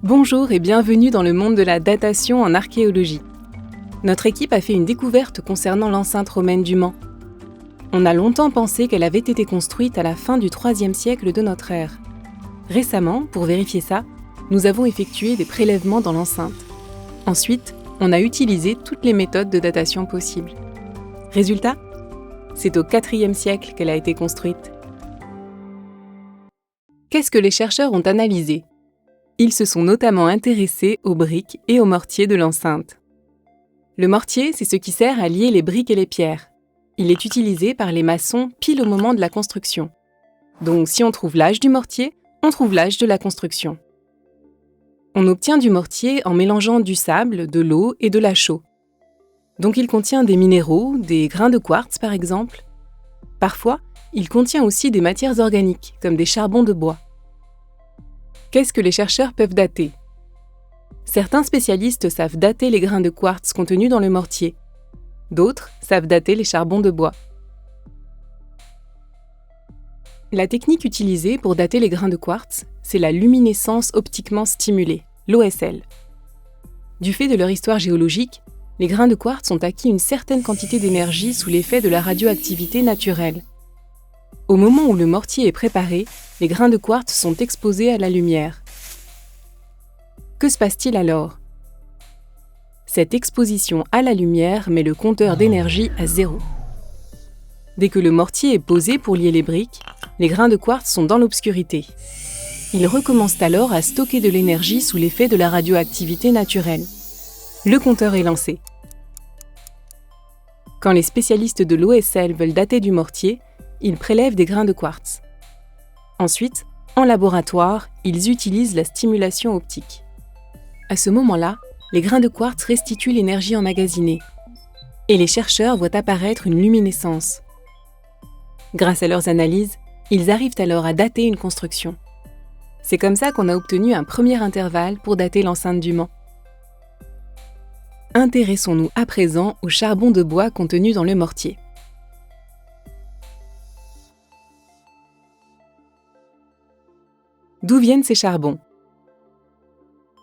Bonjour et bienvenue dans le monde de la datation en archéologie. Notre équipe a fait une découverte concernant l'enceinte romaine du Mans. On a longtemps pensé qu'elle avait été construite à la fin du IIIe siècle de notre ère. Récemment, pour vérifier ça, nous avons effectué des prélèvements dans l'enceinte. Ensuite, on a utilisé toutes les méthodes de datation possibles. Résultat, c'est au IVe siècle qu'elle a été construite. Qu'est-ce que les chercheurs ont analysé ? Ils se sont notamment intéressés aux briques et aux mortiers de l'enceinte. Le mortier, c'est ce qui sert à lier les briques et les pierres. Il est utilisé par les maçons pile au moment de la construction. Donc si on trouve l'âge du mortier, on trouve l'âge de la construction. On obtient du mortier en mélangeant du sable, de l'eau et de la chaux. Donc il contient des minéraux, des grains de quartz par exemple. Parfois, il contient aussi des matières organiques, comme des charbons de bois. Qu'est-ce que les chercheurs peuvent dater ? Certains spécialistes savent dater les grains de quartz contenus dans le mortier. D'autres savent dater les charbons de bois. La technique utilisée pour dater les grains de quartz, c'est la luminescence optiquement stimulée, l'OSL. Du fait de leur histoire géologique, les grains de quartz ont acquis une certaine quantité d'énergie sous l'effet de la radioactivité naturelle. Au moment où le mortier est préparé, les grains de quartz sont exposés à la lumière. Que se passe-t-il alors ? Cette exposition à la lumière met le compteur d'énergie à 0. Dès que le mortier est posé pour lier les briques, les grains de quartz sont dans l'obscurité. Ils recommencent alors à stocker de l'énergie sous l'effet de la radioactivité naturelle. Le compteur est lancé. Quand les spécialistes de l'OSL veulent dater du mortier, ils prélèvent des grains de quartz. Ensuite, en laboratoire, ils utilisent la stimulation optique. À ce moment-là, les grains de quartz restituent l'énergie emmagasinée. Et les chercheurs voient apparaître une luminescence. Grâce à leurs analyses, ils arrivent alors à dater une construction. C'est comme ça qu'on a obtenu un premier intervalle pour dater l'enceinte du Mans. Intéressons-nous à présent au charbon de bois contenu dans le mortier. D'où viennent ces charbons ?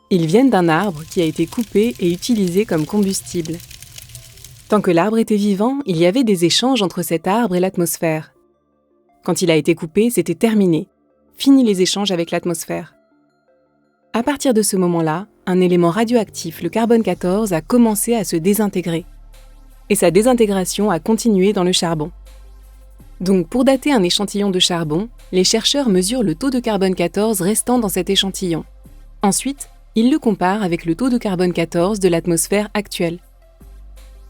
Ils viennent d'un arbre qui a été coupé et utilisé comme combustible. Tant que l'arbre était vivant, il y avait des échanges entre cet arbre et l'atmosphère. Quand il a été coupé, c'était terminé. Fini les échanges avec l'atmosphère. À partir de ce moment-là, un élément radioactif, le carbone 14, a commencé à se désintégrer. Et sa désintégration a continué dans le charbon. Donc, pour dater un échantillon de charbon, les chercheurs mesurent le taux de carbone 14 restant dans cet échantillon. Ensuite, ils le comparent avec le taux de carbone 14 de l'atmosphère actuelle.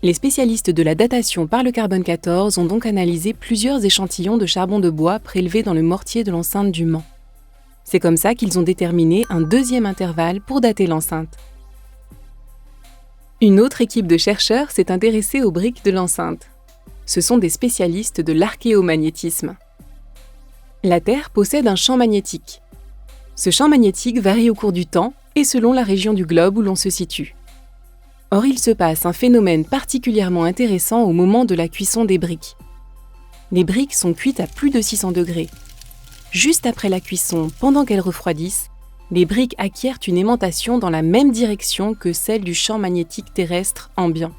Les spécialistes de la datation par le carbone 14 ont donc analysé plusieurs échantillons de charbon de bois prélevés dans le mortier de l'enceinte du Mans. C'est comme ça qu'ils ont déterminé un deuxième intervalle pour dater l'enceinte. Une autre équipe de chercheurs s'est intéressée aux briques de l'enceinte. Ce sont des spécialistes de l'archéomagnétisme. La Terre possède un champ magnétique. Ce champ magnétique varie au cours du temps et selon la région du globe où l'on se situe. Or, il se passe un phénomène particulièrement intéressant au moment de la cuisson des briques. Les briques sont cuites à plus de 600 degrés. Juste après la cuisson, pendant qu'elles refroidissent, les briques acquièrent une aimantation dans la même direction que celle du champ magnétique terrestre ambiant.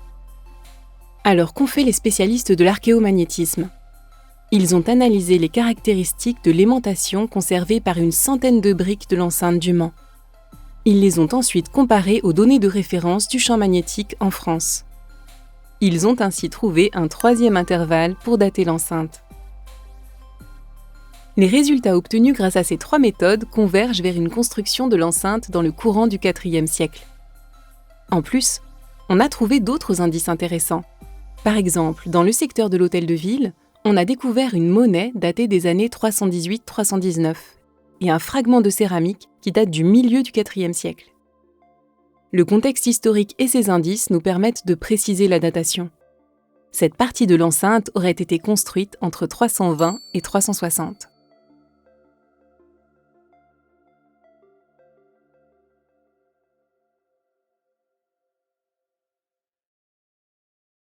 Alors qu'ont fait les spécialistes de l'archéomagnétisme ? Ils ont analysé les caractéristiques de l'aimantation conservée par une centaine de briques de l'enceinte du Mans. Ils les ont ensuite comparées aux données de référence du champ magnétique en France. Ils ont ainsi trouvé un troisième intervalle pour dater l'enceinte. Les résultats obtenus grâce à ces trois méthodes convergent vers une construction de l'enceinte dans le courant du IVe siècle. En plus, on a trouvé d'autres indices intéressants. Par exemple, dans le secteur de l'Hôtel de Ville, on a découvert une monnaie datée des années 318-319 et un fragment de céramique qui date du milieu du IVe siècle. Le contexte historique et ces indices nous permettent de préciser la datation. Cette partie de l'enceinte aurait été construite entre 320 et 360.